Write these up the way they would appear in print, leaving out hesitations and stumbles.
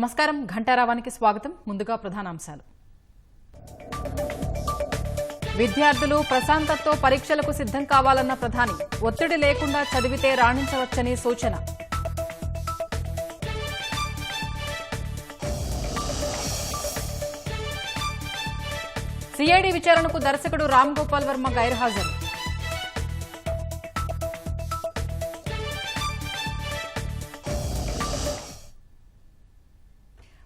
నమస్కారం ఘంటారావానికి స్వాగతం. ముందుగా ప్రధానాంశాలు. విద్యార్థులు ప్రశాంతతతో పరీక్షలకు సిద్ధం కావాలన్న ప్రధాని. ఒత్తిడి లేకుండా చదివితే రాణించవచ్చని సూచన. సిఐడి విచారణకు దర్శకుడు రామ్ గోపాల్ వర్మ గైర్హాజరు.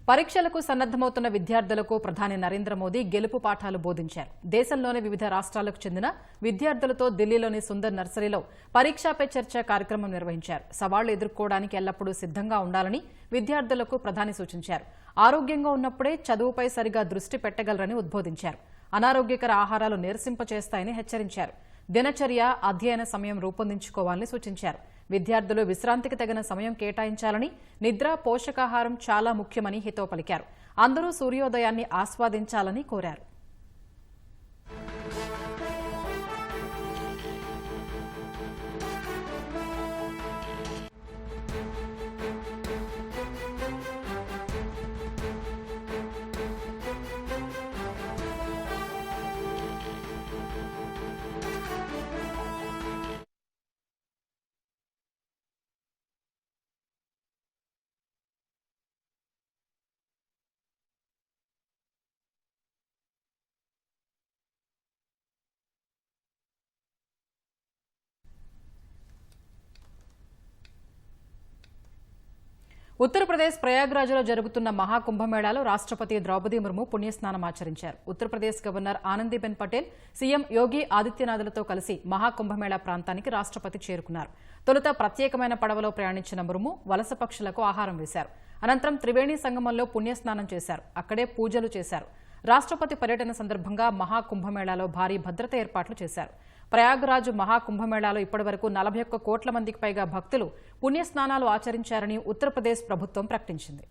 పరీక్షలకు సన్నద్దమవుతున్న విద్యార్థులకు ప్రధాని నరేంద్ర మోదీ గెలుపు పాఠాలు బోధించారు. దేశంలోని వివిధ రాష్ట్రాలకు చెందిన విద్యార్థులతో ఢిల్లీలోని సుందర్ నర్సరీలో పరీక్షా పే చర్చ కార్యక్రమం నిర్వహించారు. సవాళ్లు ఎదుర్కోవడానికి ఎల్లప్పుడూ సిద్ధంగా ఉండాలని విద్యార్థులకు ప్రధాని సూచించారు. ఆరోగ్యంగా ఉన్నప్పుడే చదువుపై సరిగా దృష్టి పెట్టగలరని ఉద్బోధించారు. అనారోగ్యకర ఆహారాలు నీరసింపచేస్తాయని హెచ్చరించారు. దినచర్య, అధ్యయన సమయం రూపొందించుకోవాలని సూచించారు. విద్యార్థులు విశ్రాంతికి తగిన సమయం కేటాయించాలని, నిద్ర, పోషకాహారం చాలా ముఖ్యమని హితవు పలికారు. అందరూ సూర్యోదయాన్ని ఆస్వాదించాలని కోరారు. ఉత్తరప్రదేశ్ ప్రయాగ్రాజ్లో జరుగుతున్న మహాకుంభమేళాలో రాష్ట్రపతి ద్రౌపది ముర్ము పుణ్యస్నానం ఆచరించారు. ఉత్తరప్రదేశ్ గవర్నర్ ఆనందీబెన్ పటేల్, సీఎం యోగి ఆదిత్యనాథ్లతో కలిసి మహాకుంభమేళా ప్రాంతానికి రాష్ట్రపతి చేరుకున్నారు. తొలుత ప్రత్యేకమైన పడవలో ప్రయాణించిన ముర్ము వలస పక్షులకు ఆహారం వేశారు. అనంతరం త్రివేణి సంగమంలో పుణ్యస్నానం చేశారు. అక్కడే పూజలు చేశారు. రాష్ట్రపతి పర్యటన సందర్భంగా మహాకుంభమేళాలో భారీ భద్రత ఏర్పాట్లు చేశారు. ప్రయాగ్రాజ్ మహాకుంభమేళాలో ఇప్పటివరకు 41 కోట్ల మందికి పైగా భక్తులు పుణ్యస్నానాలు ఆచరించారని ఉత్తరప్రదేశ్ ప్రభుత్వం ప్రకటించింది.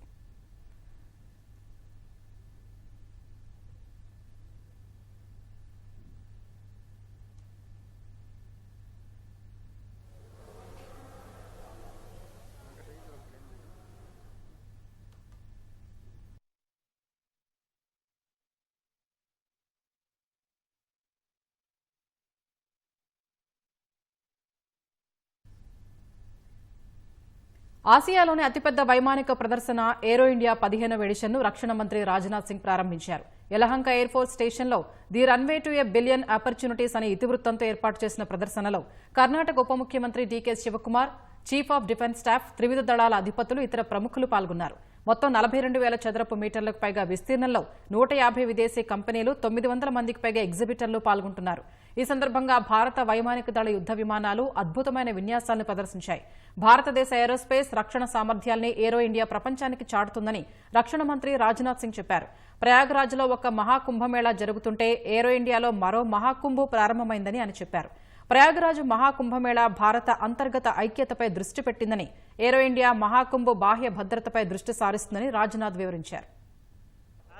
ఆసియాలోని అతిపెద్ద వైమానిక ప్రదర్శన ఏరో ఇండియా 15వ ఎడిషన్ను రక్షణ మంత్రి రాజ్నాథ్ సింగ్ ప్రారంభించారు. యలహంక ఎయిర్ ఫోర్స్ స్టేషన్లో the runway to a billion opportunities అనే ఇతివృత్తంతో ఏర్పాటు చేసిన ప్రదర్శనలో కర్ణాటక ఉప ముఖ్యమంత్రి DK Shivakumar, chief of defence staff, త్రివిధ దళాల అధిపతులు, ఇతర ప్రముఖులు పాల్గొన్నారు. మొత్తం 42,000 చదరపు మీటర్లకు పైగా విస్తీర్ణంలో 150 విదేశీ కంపెనీలు, 900 మందికి పైగా ఎగ్జిబిటర్లు పాల్గొంటున్నారు. ఈ సందర్భంగా భారత వైమానిక దళ యుద్ద విమానాలు అద్భుతమైన విన్యాసాలను ప్రదర్శించాయి. భారతదేశ ఏరోస్పేస్, రక్షణ సామర్థ్యాల్ని ఏరో ఇండియా ప్రపంచానికి చాటుతుందని రక్షణ మంత్రి రాజ్నాథ్ సింగ్ చెప్పారు. ప్రయాగ్రాజ్లో ఒక మహాకుంభమేళా జరుగుతుంటే ఏరో ఇండియాలో మరో మహాకుంభ్ ప్రారంభమైందని ఆయన చెప్పారు. ప్రయాగ్రాజ్ మహాకుంభమేళా భారత అంతర్గత ఐక్యతపై దృష్టి పెట్టిందని, ఏరో ఇండియా మహాకుంభ్ బాహ్య భద్రతపై దృష్టి సారిస్తుందని రాజ్నాథ్ వివరించారు.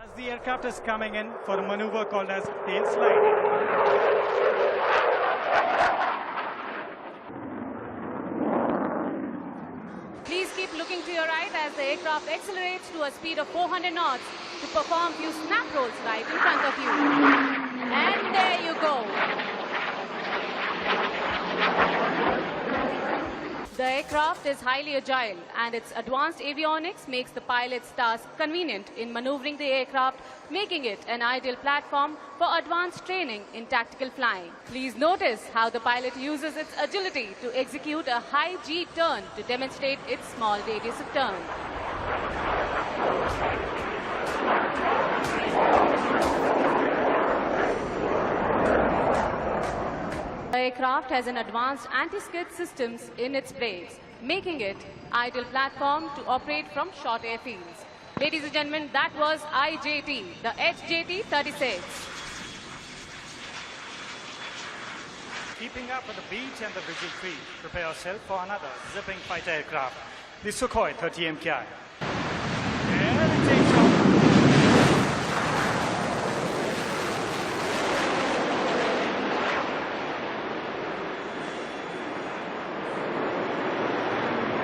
As the aircraft is coming in for a maneuver called as tail slide. Please keep looking to your right as the aircraft accelerates to a speed of 400 knots to perform few snap rolls right in front of you. And there you go. The aircraft is highly agile and its advanced avionics makes the pilot's task convenient in maneuvering the aircraft, making it an ideal platform for advanced training in tactical flying. Please notice how the pilot uses its agility to execute a high G turn to demonstrate its small radius of turn. The aircraft has an advanced anti-skid systems in its brakes, making it ideal platform to operate from short airfields. Ladies and gentlemen, that was IJT, the HJT-36. Keeping up with the beat and the visual field, prepare yourself for another zipping fighter aircraft, the Sukhoi 30 MKI. And it takes off.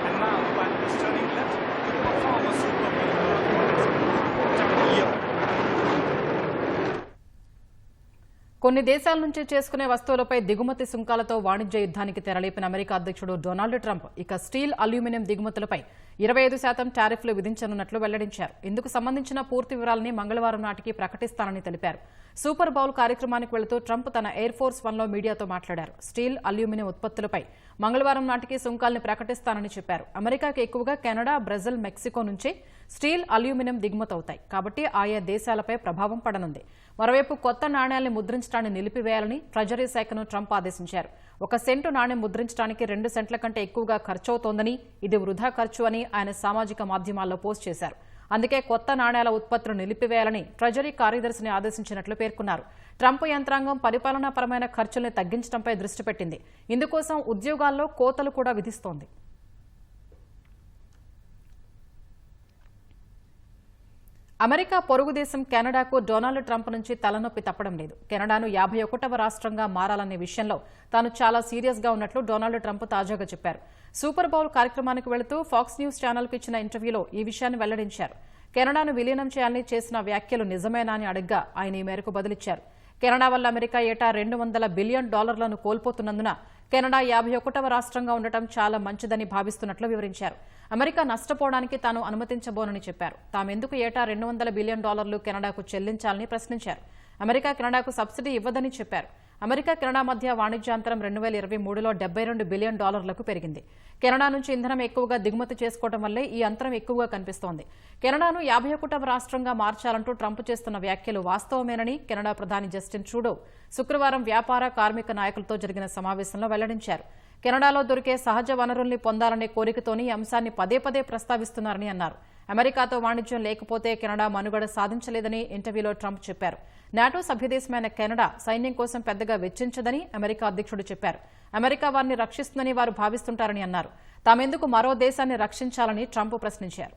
And now the pilot is turning left to perform a super maneuver కొన్ని దేశాల నుంచి చేసుకునే వస్తువులపై దిగుమతి సుంకాలతో వాణిజ్య యుద్ధానికి తెరలేపిన America అధ్యక్షుడు Donald Trump ఇక స్టీల్, అల్యూమినియం దిగుమతులపై 25% టారిఫ్లు విధించనున్నట్లు వెల్లడించారు. ఇందుకు సంబంధించిన పూర్తి వివరాలని మంగళవారం నాటికి ప్రకటిస్తానని తెలిపారు. సూపర్ బౌల్ కార్యక్రమానికి వెళుతూ ట్రంప్ తన ఎయిర్ ఫోర్స్ 1లో మీడియాతో మాట్లాడారు. స్టీల్, అల్యూమినియం ఉత్పత్తులపై మంగళవారం నాటికి సుంకాల్ని ప్రకటిస్తానని చెప్పారు. అమెరికాకి ఎక్కువగా కెనడా, బ్రెజిల్, మెక్సికో నుంచే స్టీల్, అల్యూమినియం దిగుమతవుతాయి. కాబట్టి ఆయా దేశాలపై ప్రభావం పడనుంది. మరోవైపు కొత్త నాణ్యాల్ని ముద్రించడాన్ని నిలిపివేయాలని ట్రెజరీ శాఖను ట్రంప్ ఆదేశించారు. 1 సెంటు నాణ్యం ముద్రించడానికి 2 సెంట్ల కంటే ఎక్కువగా ఖర్చవుతోందని, ఇది వృధా ఖర్చు అని ఆయన సామాజిక మాధ్యమాల్లో పోస్ట్ చేశారు. అందుకే కొత్త నాణ్యాల ఉత్పత్తులు నిలిపివేయాలని ట్రెజరీ కార్యదర్శిని ఆదేశించినట్లు పేర్కొన్నారు. ట్రంప్ యంత్రాంగం పరిపాలనాపరమైన ఖర్చుల్ని తగ్గించడంపై దృష్టి పెట్టింది. ఇందుకోసం ఉద్యోగాల్లో కోతలు కూడా విధిస్తోంది. అమెరికా పొరుగు దేశం కెనడాకు డొనాల్డ్ ట్రంప్ నుంచి తలనొప్పి తప్పడం లేదు. కెనడాను 51వ రాష్ట్రంగా మారాలనే విషయంలో తాను చాలా సీరియస్గా ఉన్నట్లు డొనాల్డ్ ట్రంప్ తాజాగా చెప్పారు. సూపర్ బౌల్ కార్యక్రమానికి వెళుతూ ఫాక్స్ న్యూస్ ఛానల్కు ఇచ్చిన ఇంటర్వ్యూలో ఈ విషయాన్ని వెల్లడించారు. కెనడాను విలీనం చేయాలని చేసిన వ్యాఖ్యలు నిజమేనా అని అడగ్గా ఆయన ఈ మేరకు బదులిచ్చారు. కెనడా వల్ల అమెరికా ఏటా $200 బిలియన్ కోల్పోతున్నందున కెనడా 51వ రాష్ట్రంగా ఉండటం చాలా మంచిదని భావిస్తున్నట్లు వివరించారు. అమెరికా నష్టపోవడానికి తాను అనుమతించబోనని చెప్పారు. తామెందుకు ఏటా $200 బిలియన్ కెనడాకు చెల్లించాలని ప్రశ్నించారు. అమెరికా కెనడాకు సబ్సిడీ ఇవ్వదని చెప్పారు. అమెరికా కెనడా మధ్య వాణిజ్యాంతరం 2023లో $72 బిలియన్ పెరిగింది. కెనడా నుంచి ఇంధనం ఎక్కువగా దిగుమతి చేసుకోవడం వల్లే ఈ అంతరం ఎక్కువగా కనిపిస్తోంది. కెనడాను 51వ రాష్ట్రంగా మార్చాలంటూ ట్రంప్ చేస్తున్న వ్యాఖ్యలు వాస్తవమేనని కెనడా ప్రధాని జస్టిన్ ట్రూడో శుక్రవారం వ్యాపార, కార్మిక నాయకులతో జరిగిన సమావేశంలో వెల్లడించారు. కెనడాలో దొరికే సహజ వనరుల్ని పొందాలనే కోరికతోని ఈ అంశాన్ని పదే పదే ప్రస్తావిస్తున్నారని అన్నారు. అమెరికాతో వాణిజ్యం లేకపోతే కెనడా మనుగడ సాధించలేదని ఇంటర్వ్యూలో ట్రంప్ చెప్పారు. నాటో సభ్యదేశమైన కెనడా సైన్యం కోసం పెద్దగా వెచ్చించదని అమెరికా అధ్యక్షుడు చెప్పారు. అమెరికా వారిని రక్షిస్తుందని వారు భావిస్తుంటారని అన్నారు. తామెందుకు మరో దేశాన్ని రక్షించాలని ట్రంప్ ప్రశ్నించారు.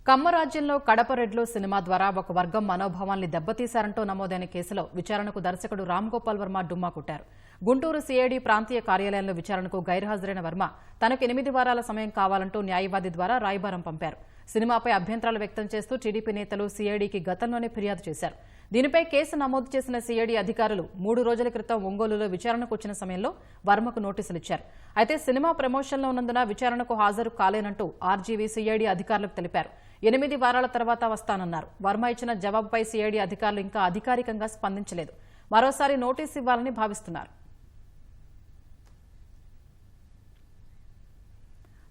కమ్మరాజ్యంలో కడప రెడ్లు సినిమా ద్వారా ఒక వర్గం మనోభావాల్ని దెబ్బతీశారంటూ నమోదైన కేసులో విచారణకు దర్శకుడు రామ్ గోపాల్ వర్మ డుమ్మా కొట్టారు. గుంటూరు సిఐడి ప్రాంతీయ కార్యాలయంలో విచారణకు గైర్హాజరైన వర్మ తనకు 8 వారాల సమయం కావాలంటూ న్యాయవాది ద్వారా రాయబారం పంపారు. సినిమాపై అభ్యంతరాలు వ్యక్తం చేస్తూ టీడీపీ నేతలు సిఐడికి గతంలోనే ఫిర్యాదు చేశారు. దీనిపై కేసు నమోదు చేసిన సిఐడి అధికారులు 3 రోజుల క్రితం ఒంగోలులో విచారణకు వచ్చిన సమయంలో వర్మకు నోటీసులు ఇచ్చారు. అయితే సినిమా ప్రమోషన్లో ఉన్నందున విచారణకు హాజరు కాలేనంటూ ఆర్జీవీ సిఐడి అధికారులకు తెలిపారు. 8 వారాల తర్వాత వస్తానన్నారు. వర్మ ఇచ్చిన జవాబుపై సిఐడి అధికారులు ఇంకా అధికారికంగా స్పందించలేదు. మరోసారి నోటీసు ఇవ్వాలని భావిస్తున్నారు.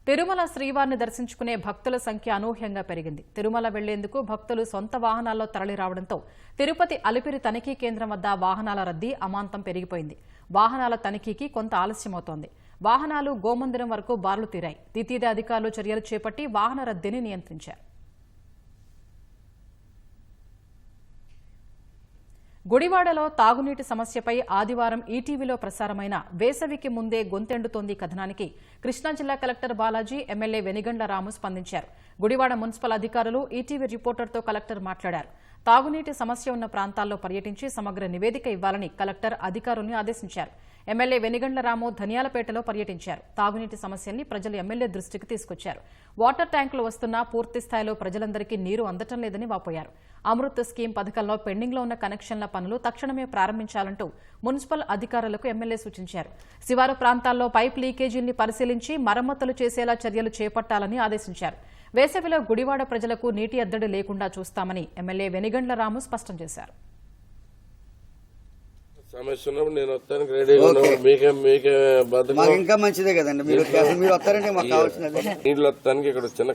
తిరుమల శ్రీవారిని దర్శించుకునే భక్తుల సంఖ్య అనూహ్యంగా పెరిగింది. తిరుమల వెళ్లేందుకు భక్తులు సొంత వాహనాల్లో తరలి రావడంతో తిరుపతి అలిపిరి తనిఖీ కేంద్రం వద్ద వాహనాల రద్దీ అమాంతం పెరిగిపోయింది. వాహనాల తనిఖీకి కొంత ఆలస్యమవుతోంది. వాహనాలు గోమందిరం వరకు బారులు తీరాయి. టీటీడీ అధికారులు చర్యలు చేపట్టి వాహన రద్దీని నియంత్రించారు. గుడివాడలో తాగునీటి సమస్యపై ఆదివారం ఈటీవీలో ప్రసారమైన వేసవికి ముందే గొంతెండుతోంది కథనానికి కృష్ణా జిల్లా కలెక్టర్ బాలాజీ, ఎమ్మెల్యే వెనిగండ్ల రాము స్పందించారు. గుడివాడ మున్సిపల్ అధికారులు, ఈటీవీ రిపోర్టర్తో కలెక్టర్ మాట్లాడారు. తాగునీటి సమస్య ఉన్న ప్రాంతాల్లో పర్యటించి సమగ్ర నివేదిక ఇవ్వాలని కలెక్టర్ అధికారుల్ని ఆదేశించారు. ఎమ్మెల్యే వెనిగండ్ల రాము ధనియాలపేటలో పర్యటించారు. తాగునీటి సమస్యల్ని ప్రజలు ఎమ్మెల్యే దృష్టికి తీసుకొచ్చారు. వాటర్ ట్యాంకులు వస్తున్నా పూర్తి స్థాయిలో ప్రజలందరికీ నీరు అందటం లేదని వాపోయారు. అమృత్ స్కీమ్ పథకంలో పెండింగ్లో ఉన్న కనెక్షన్ల పనులు తక్షణమే ప్రారంభించాలంటూ మున్సిపల్ అధికారులకు ఎమ్మెల్యే సూచించారు. శివారు ప్రాంతాల్లో పైప్ లీకేజీల్ని పరిశీలించి మరమ్మతులు చేసేలా చర్యలు చేపట్టాలని ఆదేశించారు. వేసవిలో గుడివాడ ప్రజలకు నీటి ఎద్దడి లేకుండా చూస్తామని ఎమ్మెల్యే వెనిగండ్ల రాము స్పష్టం చేశారు. సమస్య ఉన్నప్పుడు నేను వస్తానికి రెడీగా ఉన్నాను. మీకే మాకు ఇంకా మంచిదే కదండి. మీరు వస్తారంటే మాకు కావాల్సినది నీళ్ళు వస్తానికి ఇక్కడ చిన్న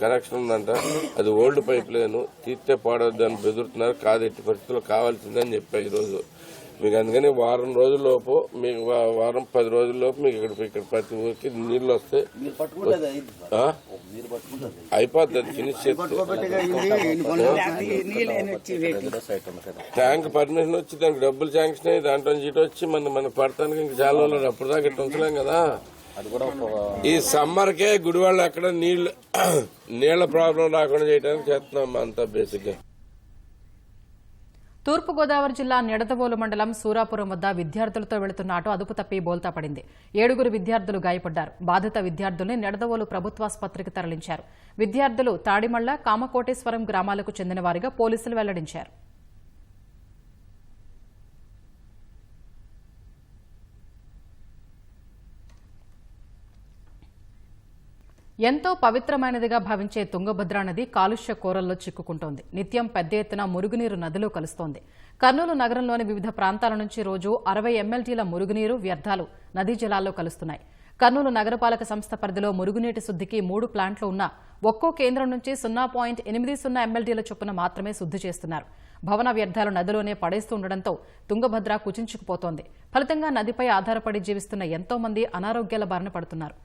కనెక్షన్ ఉందంట. అది ఓల్డ్ పైప్ లైన్, తీస్తే పాడవద్దు అని బెదురుతున్నారు. కాదు, ఎట్టి పరిస్థితుల్లో కావాల్సిందని చెప్పా ఈ రోజు మీకు. అందుకని వారం రోజుల్లోపు మీకు 10 రోజుల్లోపు మీకు ఇక్కడ ప్రతి ఊరికి నీళ్లు వస్తే అయిపోద్ది. అది ఫినిష్ చేస్తే ట్యాంక్ పర్మిషన్ వచ్చి దానికి డబ్బులు శాంక్షన్ అయ్యి దాంట్లో చీట వచ్చి మనకు పడటానికి ఇంక చాలా రోజులు అప్పుడు దాకా ఇట్లా ఉంచలేం కదా. ఈ సమ్మర్కే గుడివాళ్ళు అక్కడ నీళ్ల ప్రాబ్లం రాకుండా చేయడానికి చేస్తున్నాం అంతా బేసిక్ గా. తూర్పుగోదావరి జిల్లా నిడదవోలు మండలం సూరాపురం వద్ద విద్యార్థులతో వెళుతున్న ఆటో అదుపు తప్పి బోల్తా పడింది. 7 విద్యార్థులు గాయపడ్డారు. బాధిత విద్యార్థుల్ని నిడదవోలు ప్రభుత్వాసుపత్రికి తరలించారు. విద్యార్థులు తాడిమళ్ల, కామకోటేశ్వరం గ్రామాలకు చెందిన వారిగా పోలీసులు వెల్లడించారు. ఎంతో పవిత్రమైనదిగా భావించే తుంగభద్రా నది కాలుష్య కోరల్లో చిక్కుకుంటోంది. నిత్యం పెద్ద ఎత్తున మురుగునీరు నదిలో కలుస్తోంది. కర్నూలు నగరంలోని వివిధ ప్రాంతాల నుంచి రోజు 60 MLTల మురుగునీరు వ్యర్థాలు నదీ జలాల్లో కలుస్తున్నాయి. కర్నూలు నగరపాలక సంస్థ పరిధిలో మురుగునీటి శుద్ధికి 3 ప్లాంట్లు ఉన్నా ఒక్కో కేంద్రం నుంచి 0.80 MLTల చొప్పున మాత్రమే శుద్ధి చేస్తున్నారు. భవన వ్యర్థాలు నదిలోనే పడేస్తుండటంతో తుంగభద్ర కుచించుకుపోతోంది. ఫలితంగా నదిపై ఆధారపడి జీవిస్తున్న ఎంతో మంది అనారోగ్యాల బారిన పడుతున్నారు.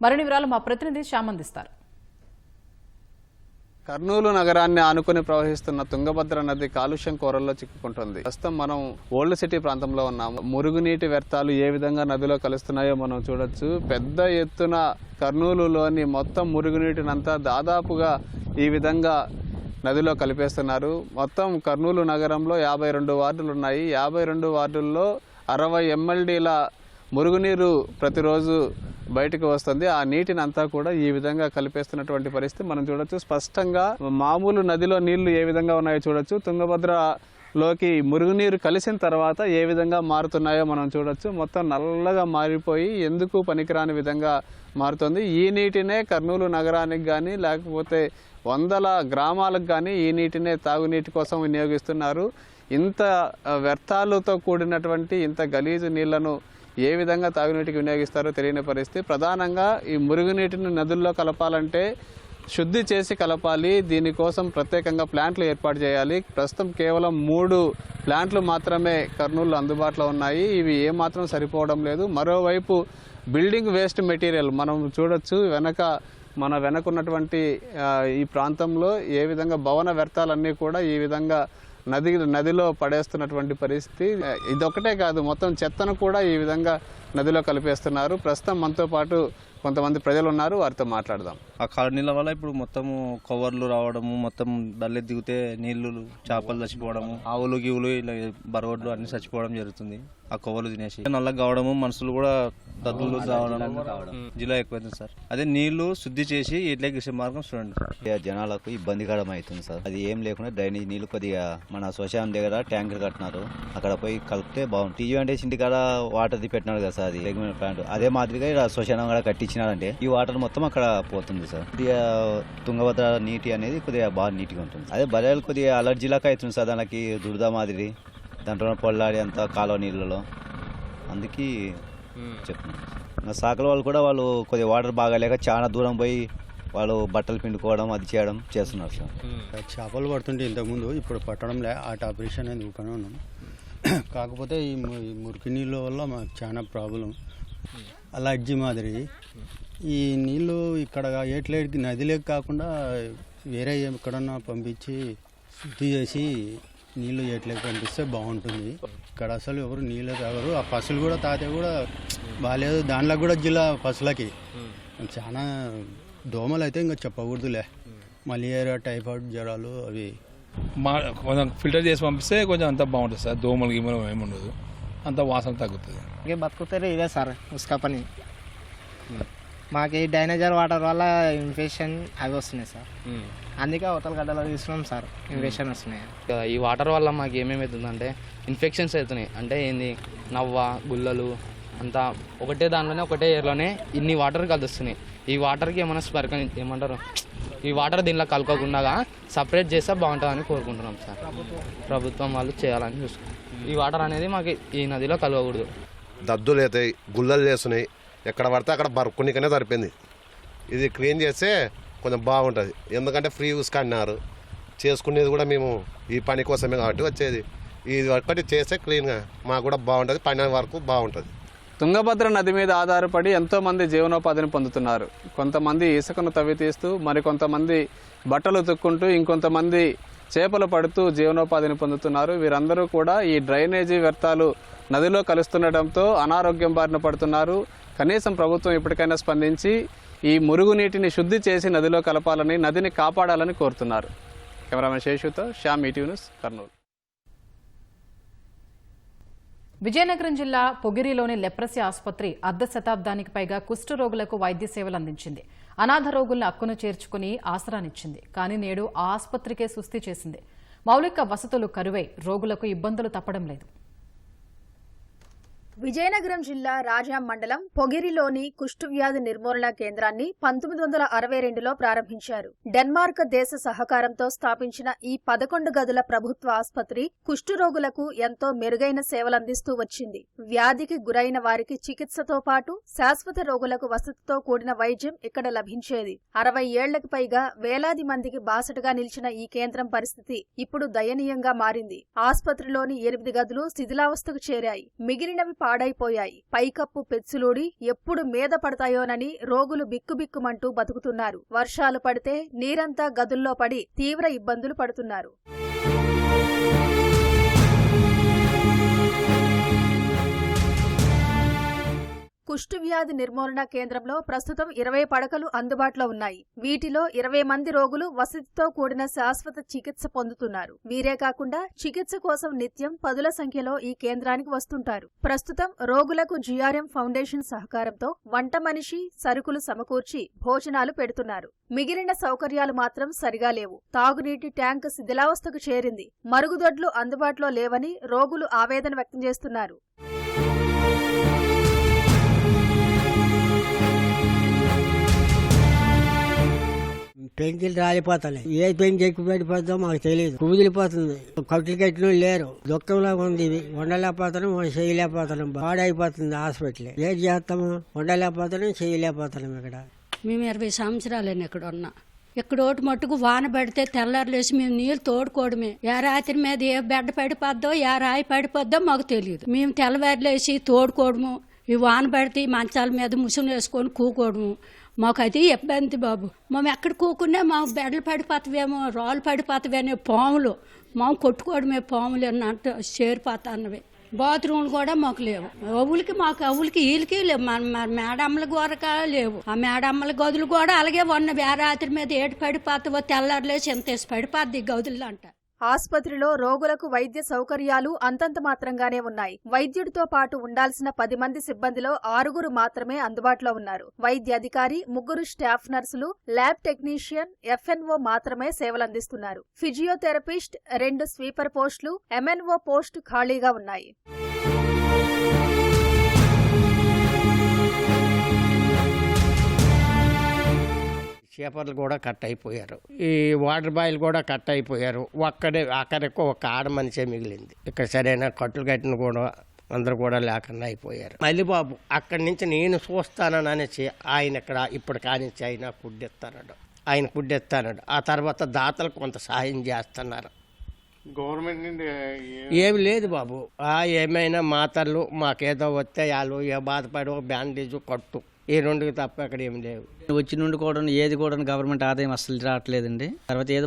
మరిన్ని వివరాలు మా ప్రతినిధి శ్యామ్ అందిస్తారు. కర్నూలు నగరాన్ని ఆనుకుని ప్రవహిస్తున్న తుంగభద్ర నది కాలుష్యం కోరల్లో చిక్కుకుంటుంది. ప్రస్తుతం మనం ఓల్డ్ సిటీ ప్రాంతంలో ఉన్నాము. మురుగునీటి వ్యర్థాలు ఏ విధంగా నదిలో కలుస్తున్నాయో మనం చూడొచ్చు. పెద్ద ఎత్తున కర్నూలులోని మొత్తం మురుగునీటినంతా దాదాపుగా ఈ విధంగా నదిలో కలిపేస్తున్నారు. మొత్తం కర్నూలు నగరంలో 52 వార్డులు ఉన్నాయి. 52 వార్డుల్లో 60 MLDల మురుగునీరు ప్రతిరోజు బయటకు వస్తుంది. ఆ నీటిని అంతా కూడా ఈ విధంగా కలిపేస్తున్నటువంటి పరిస్థితి మనం చూడొచ్చు. స్పష్టంగా మామూలు నదిలో నీళ్లు ఏ విధంగా ఉన్నాయో చూడొచ్చు. తుంగభద్రలోకి మురుగునీరు కలిసిన తర్వాత ఏ విధంగా మారుతున్నాయో మనం చూడొచ్చు. మొత్తం నల్లగా మారిపోయి ఎందుకు పనికిరాని విధంగా మారుతుంది. ఈ నీటినే కర్నూలు నగరానికి కానీ లేకపోతే 100 గ్రామాలకు కానీ ఈ నీటినే తాగునీటి కోసం వినియోగిస్తున్నారు. ఇంత వ్యర్థాలతో కూడినటువంటి ఇంత గలీజు నీళ్లను ఏ విధంగా తాగునీటికి వినియోగిస్తారో తెలియని పరిస్థితి. ప్రధానంగా ఈ మురుగునీటిని నదుల్లో కలపాలంటే శుద్ధి చేసి కలపాలి. దీనికోసం ప్రత్యేకంగా ప్లాంట్లు ఏర్పాటు చేయాలి. ప్రస్తుతం కేవలం 3 ప్లాంట్లు మాత్రమే కర్నూలులో అందుబాటులో ఉన్నాయి. ఇవి ఏమాత్రం సరిపోవడం లేదు. మరోవైపు బిల్డింగ్ వేస్ట్ మెటీరియల్ మనం చూడొచ్చు. మన వెనకున్నటువంటి ఈ ప్రాంతంలో ఏ విధంగా భవన వ్యర్థాలన్నీ కూడా ఈ విధంగా నదిలో పడేస్తున్నటువంటి పరిస్థితి. ఇదొక్కటే కాదు, మొత్తం చెత్తను కూడా ఈ విధంగా నదిలో కలిపేస్తున్నారు. ప్రస్తుతం మనతో పాటు కొంతమంది ప్రజలు ఉన్నారు, వారితో మాట్లాడదాం. ఆ కాలు నీళ్ళ వల్ల ఇప్పుడు మొత్తం కవర్లు రావడము, మొత్తం దళ్ళె దిగితే నీళ్లు చేపలు చచ్చిపోవడము, ఆవులు గివులు ఇలా బరగొడ్లు అన్ని చచ్చిపోవడం జరుగుతుంది. ఆ కవర్లు తినేసి నల్లగా కావడము, మనుషులు కూడా దద్దులు రావడం జిల్లా ఎక్కువైతుంది సార్. అదే నీళ్లు శుద్ధి చేసి ఇట్లా గీసే మార్గం చూడండి. జనాలకు ఇబ్బందికరం అవుతుంది సార్. అది ఏం లేకుండా డ్రైనేజ్ నీళ్లు కొద్దిగా మన శ్మశానం దగ్గర ట్యాంకర్ కట్టినారు, అక్కడ పోయి కలిపితే బాగుంటుంది. టీవీ అంటే ఇంటికాడ వాటర్ పెట్టినారు కదా సార్, అది రెగ్యులర్ ప్లాంట్. అదే మాదిరిగా ఇక్కడ శ్మశానం కూడా కట్టించినారంటే ఈ వాటర్ మొత్తం అక్కడ పోతుంది సార్. కొద్దిగా తుంగభద్ర నీటి అనేది కొద్దిగా బాగా నీట్గా ఉంటుంది. అదే బర్రెలు కొద్దిగా అలర్జీలాగా అవుతుంది సార్, దానికి దురద మాదిరి దాంట్లో పొల్లాడి అంతా కాలువ నీళ్ళలో. అందుకే చెప్తున్నాను. సాకల వాళ్ళు కూడా వాళ్ళు కొద్దిగా వాటర్ బాగాలేక చాలా దూరం పోయి వాళ్ళు బట్టలు పిండుకోవడం అది చేయడం చేస్తున్నారు సార్. చేపలు పడుతుంటే ఇంతకుముందు, ఇప్పుడు పట్టడంలే. ఆ ఆపరేషన్ అనేది ఊకనే ఉన్నాం. కాకపోతే ఈ మురికి నీళ్ళ వల్ల మాకు చాలా ప్రాబ్లం. అలర్జీ మాదిరి ఈ నీళ్ళు ఇక్కడ ఏట్లేకి నదిలోకి కాకుండా వేరే ఎక్కడన్నా పంపించి శుద్ధి చేసి నీళ్ళు ఏట్లేకి పంపిస్తే బాగుంటుంది. ఇక్కడ అసలు ఎవరు నీళ్ళే తాగరు. ఆ పసులు కూడా తాగితే కూడా బాగాలేదు. దాంట్లో కూడా జిల్లా పసులకి చాలా దోమలు అయితే ఇంకా చెప్పకూడదులే. మలేరియా, టైఫాయిడ్ జ్వరాలు అవి కొంచెం ఫిల్టర్ చేసి పంపిస్తే కొంచెం అంతా బాగుంటుంది సార్. దోమలు గీమలు ఏముండదు, అంత వాసన తగ్గుతుంది. బతుకుతారు ఇదే సార్ ఉస్కా పని. మాకు ఈ డ్రైనేజర్ వాటర్ వల్ల ఇన్ఫెక్షన్ అవి వస్తున్నాయి సార్. అందుకే అవతల గడ్డలో తీసుకున్నాం సార్, ఇన్ఫెక్షన్ వస్తున్నాయి. ఈ వాటర్ వల్ల మాకు ఏమేమవుతుందంటే ఇన్ఫెక్షన్స్ అవుతున్నాయి. అంటే ఏంది, నవ్వ, గుల్లలు అంతా ఒకటే దానిలోనే ఒకటే ఏర్లోనే ఇన్ని వాటర్ కలుస్తున్నాయి. ఈ వాటర్కి ఏమైనా ఏమంటారు, ఈ వాటర్ దీనిలో కలుకోకుండా సపరేట్ చేస్తే బాగుంటుందని కోరుకుంటున్నాం సార్. ప్రభుత్వం వాళ్ళు చేయాలని చూసుకుంటాం. ఈ వాటర్ అనేది మాకు ఈ నదిలో కలవకూడదు. దద్దులు అవుతాయి, గుల్లలు చేస్తున్నాయి, ఎక్కడ పడితే అక్కడ బరుకునికనే సరిపోయింది. ఇది క్లీన్ చేస్తే కొంచెం బాగుంటుంది. ఎందుకంటే ఫ్రీ యూస్కి అన్నారు, చేసుకునేది కూడా మేము ఈ పని కోసమే కాబట్టి వచ్చేది. ఇది ఒక్కటి చేస్తే క్లీన్గా మాకు కూడా బాగుంటుంది, పని వరకు బాగుంటుంది. తుంగభద్ర నది మీద ఆధారపడి ఎంతోమంది జీవనోపాధిని పొందుతున్నారు. కొంతమంది ఇసుకను తవ్వి తీస్తూ, మరికొంతమంది బట్టలు ఉతుక్కుంటూ, ఇంకొంతమంది చేపలు పడుతూ జీవనోపాధిని పొందుతున్నారు. వీరందరూ కూడా ఈ డ్రైనేజీ వ్యర్థాలు నదిలో కలుస్తుండటంతో అనారోగ్యం బారిన పడుతున్నారు. కనీసం ప్రభుత్వం ఇప్పటికైనా స్పందించి ఈ మురుగునీటిని శుద్ధి చేసి నదిలో కలపాలని, నదిని కాపాడాలని కోరుతున్నారు. కెమెరామెన్ శేషుతో శ్యామ్, ఈటీవీ న్యూస్, కర్నూలు. విజయనగరం జిల్లా పొగిరిలోని లెప్రసీ ఆసుపత్రి అర్ధ శతాబ్దానికి పైగా కుష్టు రోగులకు వైద్య సేవలు అందించింది. అనాథ రోగుల్ని అక్కున చేర్చుకుని ఆసరానిచ్చింది. కానీ నేడు ఆ ఆసుపత్రికే సుస్థి చేసింది. మౌలిక వసతులు కరువై రోగులకు ఇబ్బందులు తప్పడం లేదు. విజయనగరం జిల్లా రాజాం మండలం పొగిరిలోని కుష్ఠవ్యాధి నిర్మూలన కేంద్రాన్ని 1962లో ప్రారంభించారు. డెన్మార్క్ దేశ సహకారంతో స్థాపించిన ఈ 11 గదుల ప్రభుత్వ ఆసుపత్రి కుష్ఠరోగులకు ఎంతో మెరుగైన సేవలందిస్తూ వచ్చింది. వ్యాధికి గురైన వారికి చికిత్సతో పాటు శాశ్వత రోగులకు వసతితో కూడిన వైద్యం ఇక్కడ లభించేది. 60 ఏళ్లకు పైగా వేలాది మందికి బాసటగా నిలిచిన ఈ కేంద్రం పరిస్థితి ఇప్పుడు దయనీయంగా మారింది. ఆసుపత్రిలోని 8 గదులు శిథిలావస్థకు చేరాయి. మిగిలినవి పాడైపోయాయి. పైకప్పు పెచ్చులూడి ఎప్పుడు మీద పడతాయోనని రోగులు బిక్కుబిక్కుమంటూ బతుకుతున్నారు. వర్షాలు పడితే నీరంతా గదుల్లో పడి తీవ్ర ఇబ్బందులు పడుతున్నారు. కుష్ఠవ్యాధి నిర్మూలన కేంద్రంలో ప్రస్తుతం 20 పడకలు అందుబాటులో ఉన్నాయి. వీటిలో 20 మంది రోగులు వసతితో కూడిన శాశ్వత చికిత్స పొందుతున్నారు. వీరే కాకుండా చికిత్స కోసం నిత్యం పదుల సంఖ్యలో ఈ కేంద్రానికి వస్తుంటారు. ప్రస్తుతం రోగులకు జిఆర్ఎం ఫౌండేషన్ సహకారంతో వంట మనిషి, సరుకులు సమకూర్చి భోజనాలు పెడుతున్నారు. మిగిలిన సౌకర్యాలు మాత్రం సరిగా లేవు. తాగునీటి ట్యాంక్ శిథిలావస్థకు చేరింది. మరుగుదొడ్లు అందుబాటులో లేవని రోగులు ఆవేదన వ్యక్తం చేస్తున్నారు. పెంకులు రాలిపోతున్నాయి. ఏ పెంకి ఎక్కువ పడిపోద్దో మాకు తెలియదు. కుదిలిపోతుంది. కట్లు కట్టిన లేరు. దుఃఖంలా ఉంది. ఇది వండలేకపోతున్నాం, చేయలేకపోతున్నాం. పాడైపోతుంది హాస్పిటల్. ఏం చేస్తాము? వండలేకపోతున్నాం, చేయలేకపోతున్నాం. ఇక్కడ మేము 20 సంవత్సరాలని ఇక్కడ ఉన్నా. ఇక్కడ ఒకటి మట్టుకు వాన పడితే తెల్లారులేసి మేము నీళ్ళు తోడుకోవడమే. ఏ రాత్రి మీద ఏ బెడ్డ పడిపోద్దో, ఏ రాయి పడిపోద్దో మాకు తెలియదు. మేము తెల్లవారులేసి తోడుకోవడము, ఈ వాన పడితే మంచాల మీద ముసుగు వేసుకొని కూకోవడము. మాకు అది ఇబ్బంది బాబు. మేము ఎక్కడ కూకున్నా మాకు బెడ్లు పడిపోతావేమో, రాళ్ళు పడిపోతావేమో, పాములు మేము కొట్టుకోవడమే. పాములు అన్నట్టు చేరిపోతాన్నవి. బాత్రూమ్లు కూడా మాకు లేవు. అవులకి వీళ్ళకి లేవు. మన మేడమ్మల గోరక లేవు. ఆ మేడమ్మల గదులు కూడా అలాగే ఉన్నవి. ఆ రాత్రి మీద ఏడు పడిపోతావో తెల్లారులేసి ఎంత పడిపోద్ది గదులు అంట. ఆసుపత్రిలో రోగులకు వైద్య సౌకర్యాలు అంతంత మాత్రంగానే ఉన్నాయి. వైద్యుడితో పాటు ఉండాల్సిన 10 మంది సిబ్బందిలో 6 మాత్రమే అందుబాటులో ఉన్నారు. వైద్య అధికారి, 3 స్టాఫ్ నర్సులు, ల్యాబ్ టెక్నీషియన్, ఎఫ్ఎన్ఓ మాత్రమే సేవలందిస్తున్నారు. ఫిజియోథెరపిస్ట్, 2 స్వీపర్ పోస్టులు, ఎంఎన్ఓ పోస్టు ఖాళీగా ఉన్నాయి. చేపర్లు కూడా కట్ అయిపోయారు. ఈ వాటర్ బాయిల్ కూడా కట్ అయిపోయారు. అక్కడికి ఒక ఆడ మనిషే మిగిలింది. ఇక్కడ సరైన కట్టులు కట్టిన కూడా అందరూ కూడా లేకుండా అయిపోయారు. మళ్ళీ బాబు అక్కడి నుంచి నేను చూస్తానని అనేసి ఆయన ఇక్కడ ఇప్పుడు కానించి ఆయన కుడ్డెత్తాడు. ఆ తర్వాత దాతలకు కొంత సహాయం చేస్తున్నారు. గవర్నమెంట్ నుండి ఏమి లేదు బాబు. ఏమైనా మాతలు మాకేదో వస్తే వాళ్ళు ఏ బాధపడో బ్యాండేజ్ కట్టు, ఈ 2 తప్ప అక్కడ ఏమి లేవు. వచ్చి నుండి కూడా ఏది కూడా గవర్నమెంట్ ఆదాయం అసలు రావట్లేదండి. తర్వాత ఏదో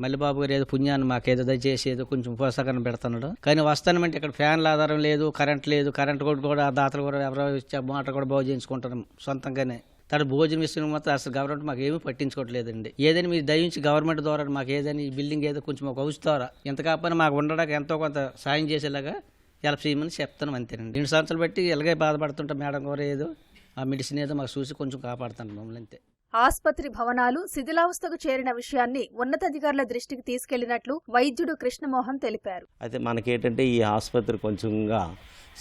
మల్లిబాబు గారు ఏదో పుణ్యాన్ని మాకేదో దయచేసి ఏదో కొంచెం ప్రోత్సాహం పెడుతున్నాడు. కానీ వస్తానంటే ఇక్కడ ఫ్యాన్ల ఆధారం లేదు, కరెంట్ లేదు. కరెంట్ కూడా దాతలు కూడా ఎవరో ఇచ్చే మోటార్ కూడా బాగు చేయించుకుంటారు సొంతంగానే. తర్వాత భోజనం విషయం మాత్రం అసలు గవర్నమెంట్ మాకు ఏమీ పట్టించుకోవట్లేదండి. ఏదైనా మీరు దయించి గవర్నమెంట్ ద్వారా మాకు ఏదైనా ఈ బిల్డింగ్ ఏదో కొంచెం ఒక హౌస్ ద్వారా ఎంత కాకపోయినా మాకు ఉండడానికి ఎంతో కొంత సాయం చేసేలాగా హెల్ప్ చేయమని చెప్తాను అంతేనండి. 2 సంవత్సరాలు బట్టి ఇలాగే బాధపడుతుంటే మేడం కూడా ఏదో ఆ మెడిసిన్ ఏదో మాకు చూసి కొంచెం కాపాడుతాను మమ్మల్ని అంతే. ఆసుపత్రి భవనాలు శిథిలావస్థకు చేరిన విషయాన్ని ఉన్నతాధికారుల దృష్టికి తీసుకెళ్లినట్లు వైద్యుడు కృష్ణమోహన్ తెలిపారు. అయితే మనకేంటంటే ఈ ఆసుపత్రి కొంచెంగా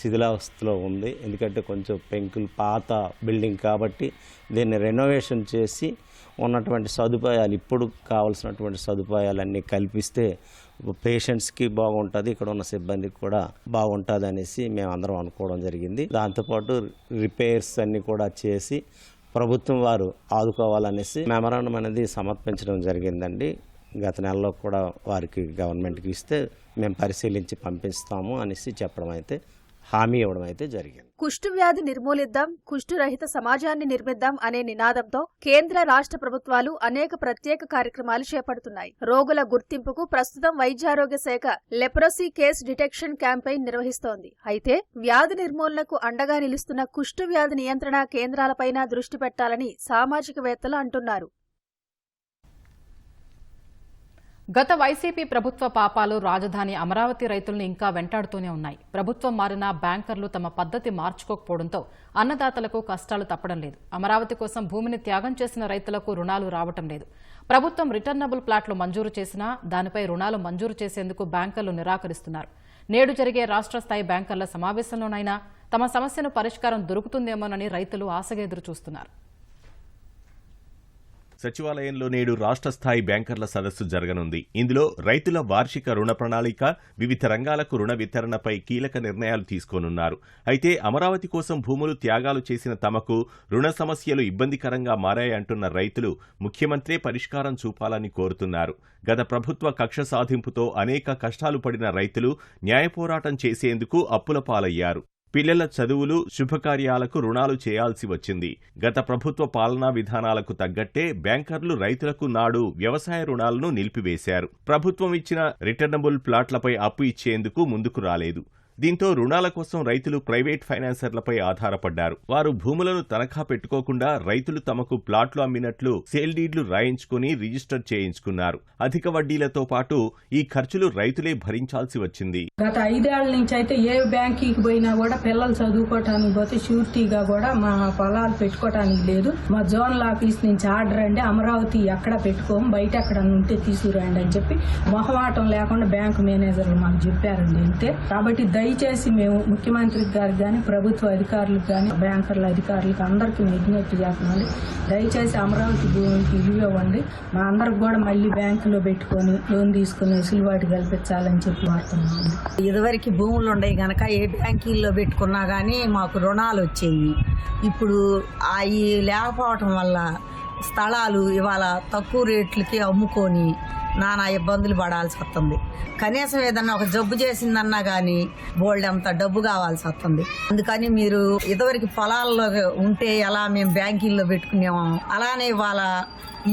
శిథిలావస్థలో ఉంది. ఎందుకంటే కొంచెం పెంకులు పాత బిల్డింగ్ కాబట్టి దీన్ని రెనోవేషన్ చేసి ఉన్నటువంటి సదుపాయాలు, ఇప్పుడు కావాల్సినటువంటి సదుపాయాలన్నీ కల్పిస్తే పేషెంట్స్కి బాగుంటుంది, ఇక్కడ ఉన్న సిబ్బందికి కూడా బాగుంటుంది అనేసి మేము అందరం అనుకోవడం జరిగింది. దాంతోపాటు రిపేర్స్ అన్నీ కూడా చేసి ప్రభుత్వం వారు ఆదుకోవాలనేసి మెమరాండం అనేది సమర్పించడం జరిగిందండి. గత నెలలో కూడా వారికి గవర్నమెంట్కి ఇస్తే మేము పరిశీలించి పంపిస్తాము అనేసి చెప్పడం అయితే, హామీ ఇవ్వడం అయితే జరిగింది. కుష్ఠవ్యాధి నిర్మూలిద్దాం, కుష్ఠరహిత సమాజాన్ని నిర్మిద్దాం అనే నినాదంతో కేంద్ర, రాష్ట్ర ప్రభుత్వాలు అనేక ప్రత్యేక కార్యక్రమాలు చేపడుతున్నాయి. రోగుల గుర్తింపుకు ప్రస్తుతం వైద్యారోగ్య శాఖ లెప్రసీ కేస్ డిటెక్షన్ క్యాంపెయిన్ నిర్వహిస్తోంది. అయితే వ్యాధి నిర్మూలనకు అండగా నిలుస్తున్న కుష్ఠవ్యాధి నియంత్రణ కేంద్రాలపైన దృష్టి పెట్టాలని సామాజికవేత్తలు అంటున్నారు. గత వైసీపీ ప్రభుత్వ పాపాలు రాజధాని అమరావతి రైతులను ఇంకా వెంటాడుతూనే ఉన్నాయి. ప్రభుత్వం మారినా బ్యాంకర్లు తమ పద్ధతి మార్చుకోకపోవడంతో అన్నదాతలకు కష్టాలు తప్పడం లేదు. అమరావతి కోసం భూమిని త్యాగం చేసిన రైతులకు రుణాలు రావటం లేదు. ప్రభుత్వం రిటర్నబుల్ ప్లాట్లు మంజూరు చేసినా దానిపై రుణాలు మంజూరు చేసేందుకు బ్యాంకర్లు నిరాకరిస్తున్నారు. నేడు జరిగే రాష్ట్ర స్థాయి బ్యాంకర్ల సమావేశంలోనైనా తమ సమస్యను పరిష్కారం దొరుకుతుందేమోనని రైతులు ఆశగా ఎదురు చూస్తున్నారు. సచివాలయంలో నేడు రాష్ట్ర స్థాయి బ్యాంకర్ల సదస్సు జరగనుంది. ఇందులో రైతుల వార్షిక రుణ ప్రణాళిక, వివిధ రంగాలకు రుణ వితరణపై కీలక నిర్ణయాలు తీసుకోనున్నారు. అయితే అమరావతి కోసం భూములు త్యాగాలు చేసిన తమకు రుణ సమస్యలు ఇబ్బందికరంగా మారాయంటున్న రైతులు ముఖ్యమంత్రే పరిష్కారం చూపాలని కోరుతున్నారు. గత ప్రభుత్వ కక్ష సాధింపుతో అనేక కష్టాలు పడిన రైతులు న్యాయ పోరాటం చేసేందుకు అప్పుల పాలయ్యారు. పిల్లల చదువులు, శుభకార్యాలకు రుణాలు చేయాల్సి వచ్చింది. గత ప్రభుత్వ పాలనా విధానాలకు తగ్గట్టే బ్యాంకర్లు రైతులకు నాడు వ్యవసాయ రుణాలను నిలిపివేశారు. ప్రభుత్వం ఇచ్చిన రిటర్నబుల్ ప్లాట్లపై అప్పు ఇచ్చేందుకు ముందుకు రాలేదు. దీంతో రుణాల కోసం రైతులు ప్రైవేట్ ఫైనాన్సర్లపై ఆధారపడ్డారు. వారు భూములను తనఖా పెట్టుకోకుండా రైతులు తమకు ప్లాట్లు అమ్మినట్లు సేల్ డీడ్లు రాయించుకుని రిజిస్టర్ చేయించుకున్నారు. అధిక వడ్డీలతో పాటు ఈ ఖర్చులు రైతులే భరించాల్సి వచ్చింది. గత 5 ఏళ్ల నుంచి అయితే ఏ బ్యాంకీకి పోయినా కూడా పిల్లలు చదువుకోవటానికి పోతే షూరిటీగా కూడా మా పొలాలు పెట్టుకోవటానికి లేదు. మా జోనల్ ఆఫీస్ నుంచి ఆర్డర్ అండి, అమరావతి ఎక్కడ పెట్టుకోము, బయట ఎక్కడ ఉంటే తీసుకురండి అని చెప్పి మొహమాటం లేకుండా బ్యాంకు మేనేజర్లు మాకు చెప్పారండి. అంతే కాబట్టి దయచేసి మేము ముఖ్యమంత్రి గారికి కానీ, ప్రభుత్వ అధికారులకు కానీ, బ్యాంకర్ల అధికారులకు అందరికీ విజ్ఞప్తి చేస్తున్నాం. దయచేసి అమరావతి భూమికి ఇల్లు ఇవ్వండి. మా అందరికి కూడా మళ్ళీ బ్యాంకులో పెట్టుకొని లోన్ తీసుకుని వెసులుబాటు కల్పించాలని చెప్పి వాడుతున్నాం. ఇదివరకు భూములు ఉండేవి కనుక ఏ బ్యాంకీల్లో పెట్టుకున్నా కానీ మాకు రుణాలు వచ్చేవి. ఇప్పుడు అవి లేకపోవటం వల్ల స్థలాలు ఇవాళ తక్కువ రేట్లకి అమ్ముకొని నానా ఇబ్బందులు పడాల్సి వస్తుంది. కనీసం ఏదన్నా ఒక జబ్బు చేసిందన్నా కానీ బోల్డ్ అంత డబ్బు కావాల్సి వస్తుంది. అందుకని మీరు ఇదివరకు పొలాల్లో ఉంటే ఎలా మేము బ్యాంకీల్లో పెట్టుకునేమో అలానే ఇవాళ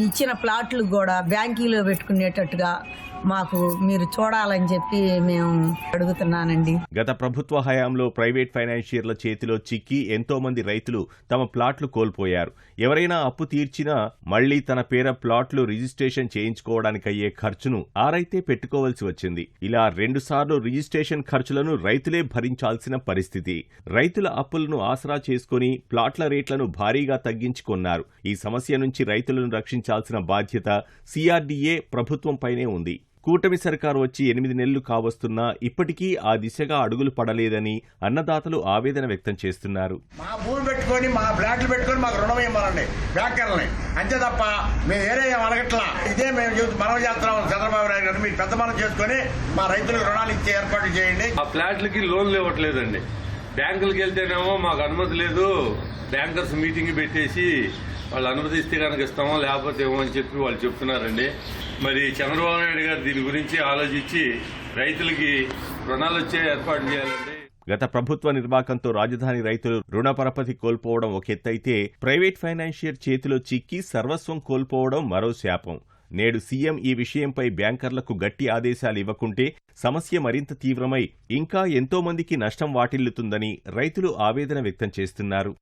ఇచ్చిన ప్లాట్లు కూడా బ్యాంకీలో పెట్టుకునేటట్టుగా మాకు మీరు చూడాలని చెప్పి మేము అడుగుతున్నానండి. గత ప్రభుత్వ హయాంలో ప్రైవేట్ ఫైనాన్షియర్ల చేతిలో చిక్కి ఎంతో మంది రైతులు తమ ప్లాట్లు కోల్పోయారు. ఎవరైనా అప్పు తీర్చినా మళ్లీ తన పేర ప్లాట్లు రిజిస్ట్రేషన్ చేయించుకోవడానికయ్యే ఖర్చును ఆ రైతే పెట్టుకోవాల్సి వచ్చింది. ఇలా 2 సార్లు రిజిస్ట్రేషన్ ఖర్చులను రైతులే భరించాల్సిన పరిస్థితి. రైతుల అప్పులను ఆసరా చేసుకుని ప్లాట్ల రేట్లను భారీగా తగ్గించుకున్నారు. ఈ సమస్య నుంచి రైతులను రక్షించాల్సిన బాధ్యత సిఆర్డీఏ ప్రభుత్వంపైనే ఉంది. కూటమి సర్కారు వచ్చి 8 నెలలు కావస్తున్నా ఇప్పటికీ ఆ దిశగా అడుగులు పడలేదని అన్నదాతలు ఆవేదన వ్యక్తం చేస్తున్నారు. మా భూమి పెట్టుకొని మా ఫ్లాట్లు పెట్టుకొని మాకు రుణం ఇవ్వాలండి బ్యాంకర్లని, అంతే తప్ప మేము వేరే అడగట్లా. ఇదే మేము మనం చేస్తున్నాం. చంద్రబాబు నాయుడు గారు మీరు పెద్ద మనం చేసుకుని మా రైతులకు రుణాలు ఇచ్చే ఏర్పాటు చేయండి. ఆ ఫ్లాట్లకి లోన్లు ఇవ్వట్లేదండి. బ్యాంకులకు వెళ్తేనేమో మాకు అనుమతి లేదు, బ్యాంకర్స్ మీటింగ్ పెట్టేసి వాళ్ళు అనుమతిస్తే కనుక ఇస్తామో లేకపోతే ఏమో అని చెప్పి వాళ్ళు చెప్తున్నారండి. మరి చంద్రబాబు నాయుడు గారు దీని గురించి ఆలోచించి రైతులకి రుణాలు వచ్చే ఏర్పాటు చేయాలండి. గత ప్రభుత్వ నిర్వాకంతో రాజధాని రైతులు రుణ పరపతి కోల్పోవడం ఒక ఎత్తైతే ప్రైవేట్ ఫైనాన్షియర్ చేతిలో చిక్కి సర్వస్వం కోల్పోవడం మరో శాపం. నేడు సీఎం ఈ విషయంపై బ్యాంకర్లకు గట్టి ఆదేశాలు ఇవ్వకుంటే సమస్య మరింత తీవ్రమై ఇంకా ఎంతో మందికి నష్టం వాటిల్లుతుందని రైతులు ఆవేదన వ్యక్తం చేస్తున్నారు.